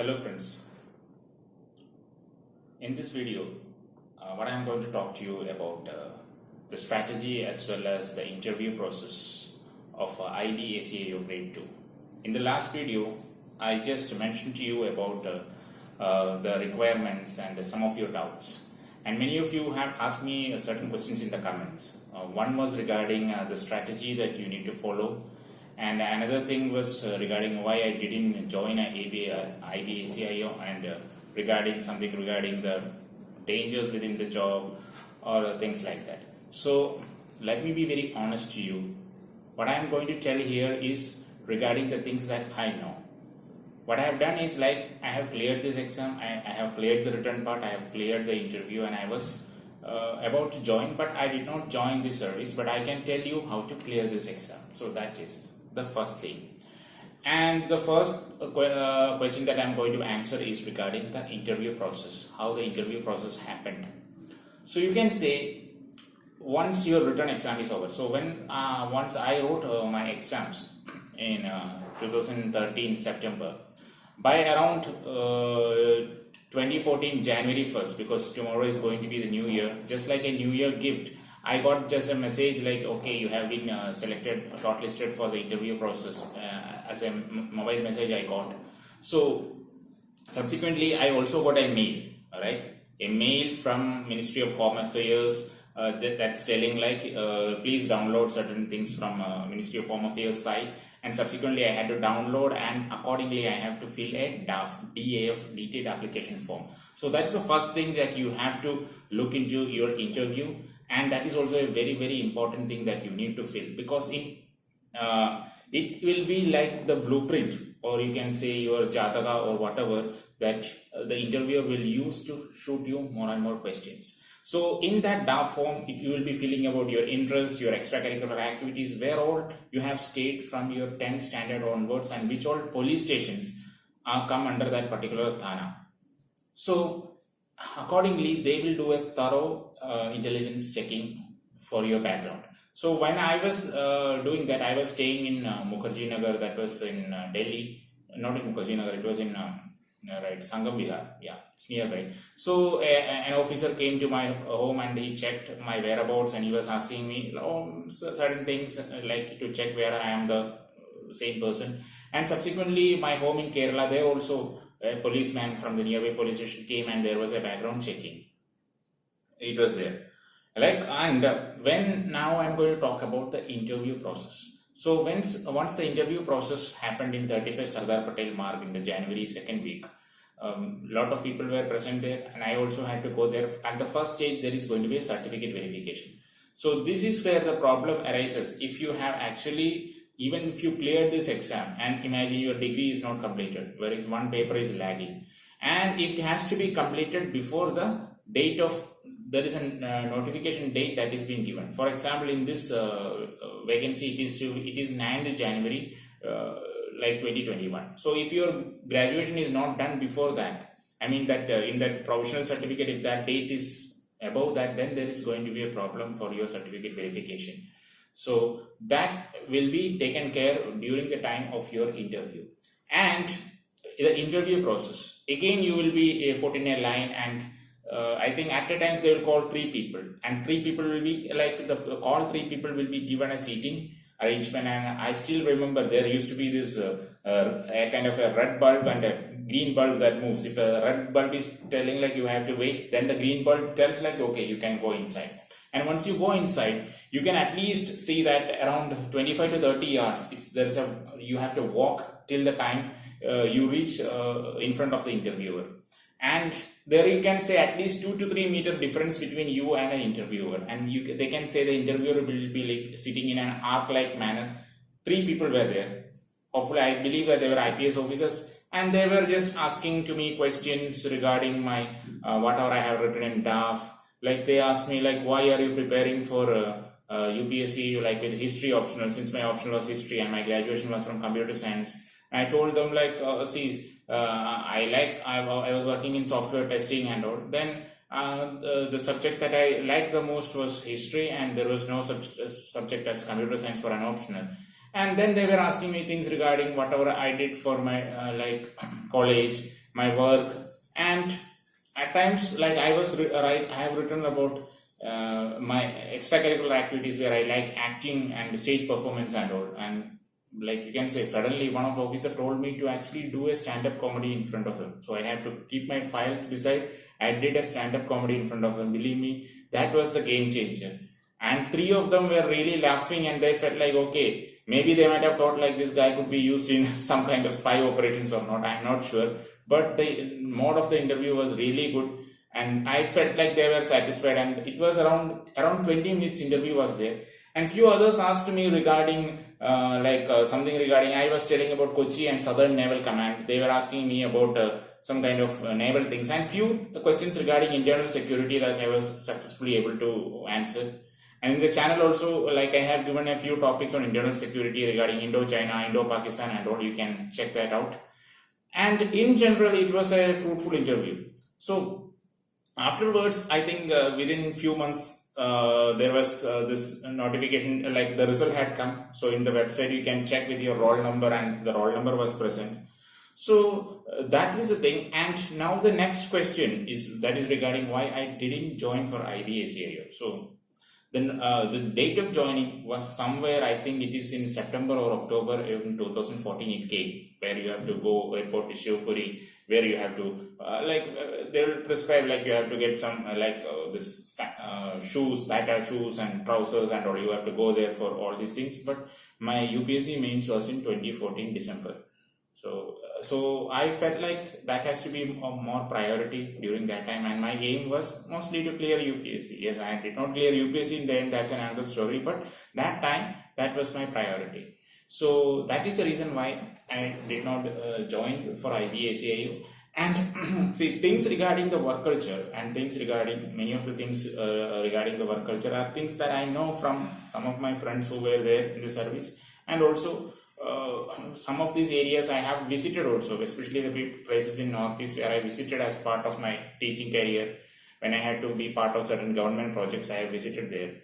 Hello friends, in this video what I am going to talk to you about the strategy as well as the interview process of IB ACAO grade 2. In the last video I just mentioned to you about the requirements and some of your doubts, and many of you have asked me certain questions in the comments. One was regarding the strategy that you need to follow, and another thing was regarding why I didn't join IB ACAO, and regarding something regarding the dangers within the job or things like that. So let me be very honest to you. What I am going to tell here is regarding the things that I know. What I have done is, like, I have cleared this exam, I have cleared the written part, I have cleared the interview, and I was about to join, but I did not join this service, but I can tell you how to clear this exam. So that is the first thing. And the first question that I am going to answer is regarding the interview process, how the interview process happened. So you can say, once your written exam is over, so when once I wrote my exams in 2013 September, by around 2014 January 1st, because tomorrow is going to be the new year, just like a new year gift, I got just a message like, okay, you have been selected, shortlisted for the interview process, as a mobile message I got. So subsequently I also got a mail, right? A mail from Ministry of Home Affairs that's telling like, please download certain things from Ministry of Home Affairs site, and subsequently I had to download, and accordingly I have to fill a DAF, detailed application form. So that's the first thing that you have to look into your interview, and that is also a very important thing that you need to fill, because it will be like the blueprint, or you can say your jataka or whatever, that the interviewer will use to shoot you more and more questions. So in that DAF form, you will be filling about your interests, your extracurricular activities, where all you have stayed from your 10th standard onwards, and which all police stations come under that particular thana. So accordingly, they will do a thorough intelligence checking for your background. So when I was doing that, I was staying in Mukherjee Nagar, that was in Delhi, not in Mukherjee Nagar, it was in right, Sangam Vihar, yeah, it's nearby. So an officer came to my home and he checked my whereabouts, and he was asking me certain things like to check where I am the same person. And subsequently, my home in Kerala, there also a policeman from the nearby police station came, and there was a background checking. It was there. And when now I'm going to talk about the interview process. So once the interview process happened in 35 Sardar Patel Marg in the January 2nd week, lot of people were present there, and I also had to go there. At the first stage, there is going to be a certificate verification. So this is where the problem arises. If you have actually, even if you cleared this exam, and imagine your degree is not completed, whereas one paper is lagging, and it has to be completed before the date of, there is a notification date that is being given. For example, in this vacancy, it is 9th January, like 2021. So if your graduation is not done before that, I mean that in that provisional certificate, if that date is above that, then there is going to be a problem for your certificate verification. So that will be taken care of during the time of your interview. And the interview process, again, you will be put in a line, and I think at the times they will call 3 people, and 3 people will be like all 3 people will be given a seating arrangement. And I still remember there used to be this a kind of a red bulb and a green bulb that moves. If a red bulb is telling like you have to wait, then the green bulb tells like, okay, you can go inside. And once you go inside, you can at least see that around 25 to 30 yards, you have to walk till the time you reach in front of the interviewer. And there you can say at least 2 to 3 meter difference between you and an interviewer, and they can say the interviewer will be like sitting in an arc-like manner. 3 people were there. Hopefully, I believe that they were IPS officers, and they were just asking to me questions regarding my whatever I have written in DAF. Like they asked me like, why are you preparing for UPSC like with history optional, since my optional was history and my graduation was from computer science. And I told them like, I was working in software testing and all. Then the subject that I liked the most was history, and there was no such subject as computer science for an optional. And then they were asking me things regarding whatever I did for my college, my work, and at times like I have written about my extracurricular activities where I like acting and stage performance and all, and like you can say suddenly one of the officer told me to actually do a stand-up comedy in front of him, so I had to keep my files beside. I did a stand-up comedy in front of them. Believe me, that was the game changer. And three of them were really laughing, and they felt like, okay, maybe they might have thought like this guy could be used in some kind of spy operations or not. I'm not sure. But the mode of the interview was really good, and I felt like they were satisfied. And it was around 20 minutes interview was there. And few others asked me regarding something regarding, I was telling about Kochi and Southern Naval Command. They were asking me about some kind of naval things, and few questions regarding internal security that I was successfully able to answer. And in the channel also, like I have given a few topics on internal security regarding Indo-China, Indo-Pakistan and all. You can check that out. And in general, it was a fruitful interview. So afterwards, I think within few months, there was this notification, like the result had come. So in the website, you can check with your roll number, and the roll number was present. So that is the thing. And now the next question is regarding why I didn't join for IBACIO. So then the date of joining was somewhere, I think it is in September or October in 2014 it came, where you have to go airport to Shivpuri, where you have to they will prescribe like you have to get some this shoes, bata shoes and trousers and all. You have to go there for all these things. But my UPSC mains was in 2014 December. So I felt like that has to be a more priority during that time, and my aim was mostly to clear UPSC. Yes, I did not clear UPSC in the end, that's another story, but that time that was my priority. So that is the reason why I did not join for IBACIO. And see, things regarding the work culture and things regarding many of the things regarding the work culture are things that I know from some of my friends who were there in the service, and also some of these areas I have visited also, especially the places in Northeast where I visited as part of my teaching career. When I had to be part of certain government projects, I have visited there.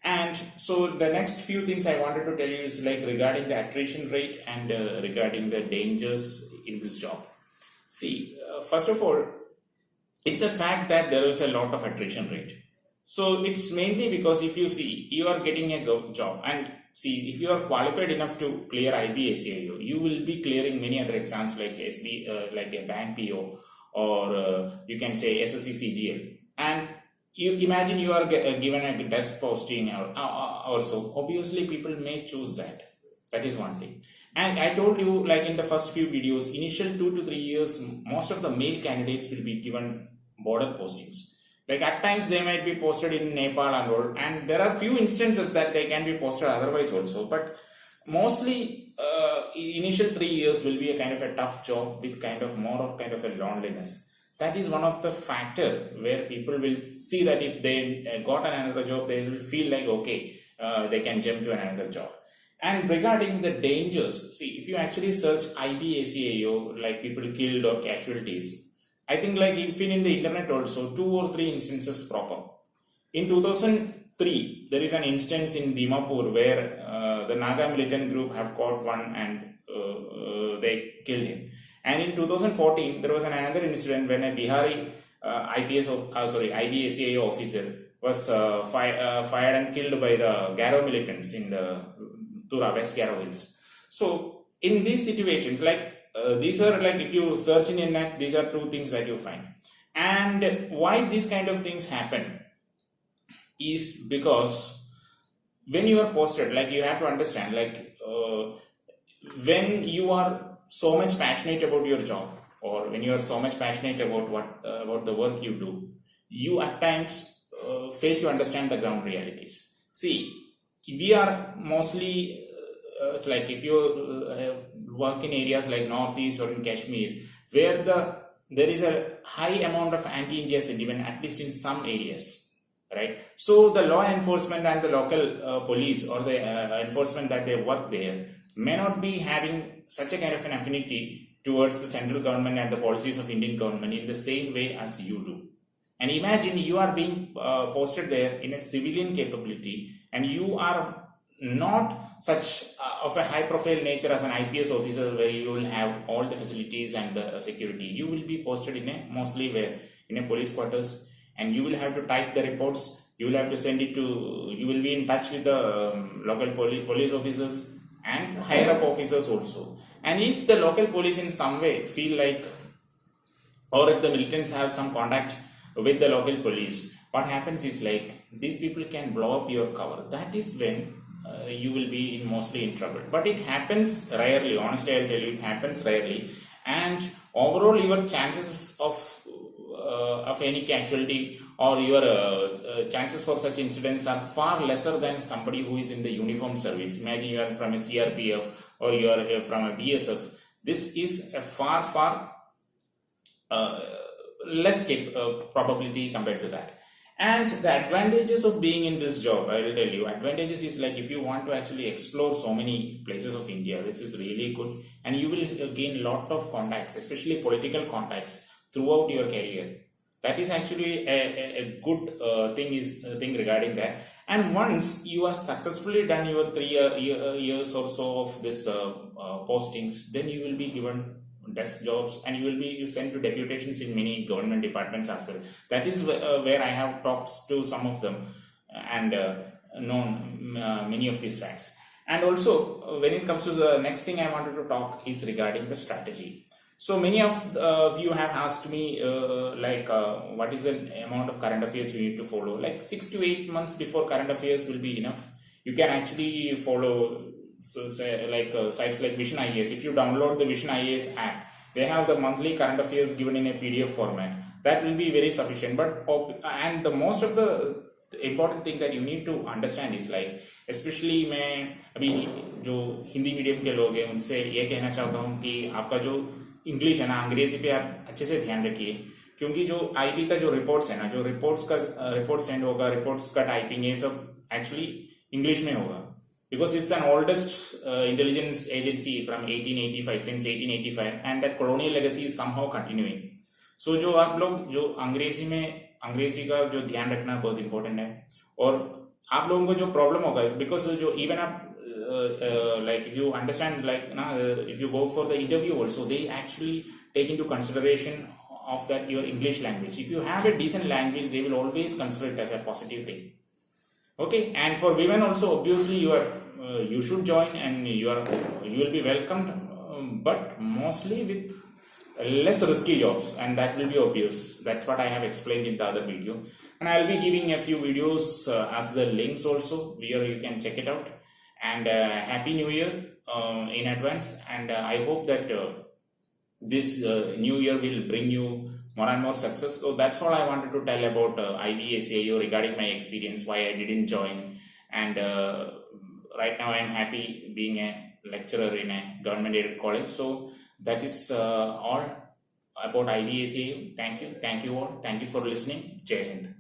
And so the next few things I wanted to tell you is like regarding the attrition rate and regarding the dangers in this job. See, first of all, it's a fact that there is a lot of attrition rate. So it's mainly because if you see, you are getting a job, and see, if you are qualified enough to clear IBACIO, you will be clearing many other exams like SB, like a bank PO, or you can say SSC CGL. And you imagine you are given a desk posting or so. Obviously, people may choose that. That is one thing. And I told you, like in the first few videos, initial 2 to 3 years, most of the male candidates will be given border postings. Like at times they might be posted in Nepal and all, and there are few instances that they can be posted otherwise also. But mostly, initial 3 years will be a kind of a tough job with kind of more of kind of a loneliness. That is one of the factor where people will see that if they got another job, they will feel like okay, they can jump to another job. And regarding the dangers, see, if you actually search IBACIO, like people killed or casualties, I think like even in the internet also, 2 or 3 instances proper. In 2003, there is an instance in Dimapur where the Naga militant group have caught one and they killed him. And in 2014, there was another incident when a Bihari IBACIO officer was fired and killed by the Garo militants in the Tura, West Garo Hills. So in these situations, like these are like, if you search in the net, these are 2 things that you find. And why these kind of things happen is because when you are posted, like you have to understand, like when you are so much passionate about your job, or when you are so much passionate about the work you do, you at times fail to understand the ground realities. See, we are mostly it's like if you work in areas like Northeast or in Kashmir, where there is a high amount of anti-India sentiment, at least in some areas, right? So the law enforcement and the local police or the enforcement that they work there may not be having such a kind of an affinity towards the central government and the policies of Indian government in the same way as you do. And imagine you are being posted there in a civilian capability, and you are not such of a high profile nature as an IPS officer where you will have all the facilities and the security. You will be posted in a mostly where in a police quarters, and you will have to type the reports. You will have to send it to. You will be in touch with the local police officers and higher up officers also. And if the local police in some way feel like, or if the militants have some contact with the local police, what happens is like these people can blow up your cover. That is when you will be mostly in trouble. But it happens rarely. Honestly, I'll tell you, it happens rarely. And overall, your chances of any casualty or your chances for such incidents are far lesser than somebody who is in the uniformed service. Imagine you are from a CRPF or you are from a BSF. This is a far less probability compared to that. And the advantages of being in this job, I will tell you, advantages is like if you want to actually explore so many places of India, this is really good, and you will gain lot of contacts, especially political contacts throughout your career. That is actually a good thing regarding that. And once you are successfully done your 3 years or so of this postings, then you will be given desk jobs and you will be sent to deputations in many government departments as well. That is where I have talked to some of them and known many of these facts. And also when it comes to the next thing I wanted to talk is regarding the strategy. So many of you have asked me what is the amount of current affairs you need to follow. Like 6 to 8 months before current affairs will be enough. You can actually follow sites like Vision IAS. If you download the Vision IAS app, they have the monthly current affairs given in a PDF format. That will be very sufficient. And the most of the important thing that you need to understand is like, especially मैं अभी जो Hindi medium के लोग हैं उनसे ये कहना चाहता हूँ कि आपका जो इंग्लिश है ना, अंग्रेजी पे आप अच्छे से ध्यान रखिए, क्योंकि जो आईबी का जो रिपोर्ट्स है ना, जो रिपोर्ट सेंड होगा, रिपोर्ट्स का टाइपिंग ये सब एक्चुअली इंग्लिश में होगा, because it's an oldest intelligence agency from 1885, since 1885, and that colonial legacy is somehow continuing. So जो आप लोग जो अंग्रेजी का जो ध्यान रखना बहुत इंपॉर्टेंट है, और आप लोगों को जो प्रॉब्लम होगा, बिकॉज जो इवन आप like if you understand if you go for the interview also, they actually take into consideration of that your English language. If you have a decent language, they will always consider it as a positive thing. Okay, and for women also, obviously you should join and you will be welcomed, but mostly with less risky jobs, and that will be obvious. That's what I have explained in the other video, and I'll be giving a few videos as the links also where you can check it out. And Happy New Year in advance, and I hope that this new year will bring you more and more success. So that's all I wanted to tell about IBACIO regarding my experience, why I didn't join, and right now I am happy being a lecturer in a government aided college. So that is all about IBACIO. Thank you all. Thank you for listening. Jai Hind.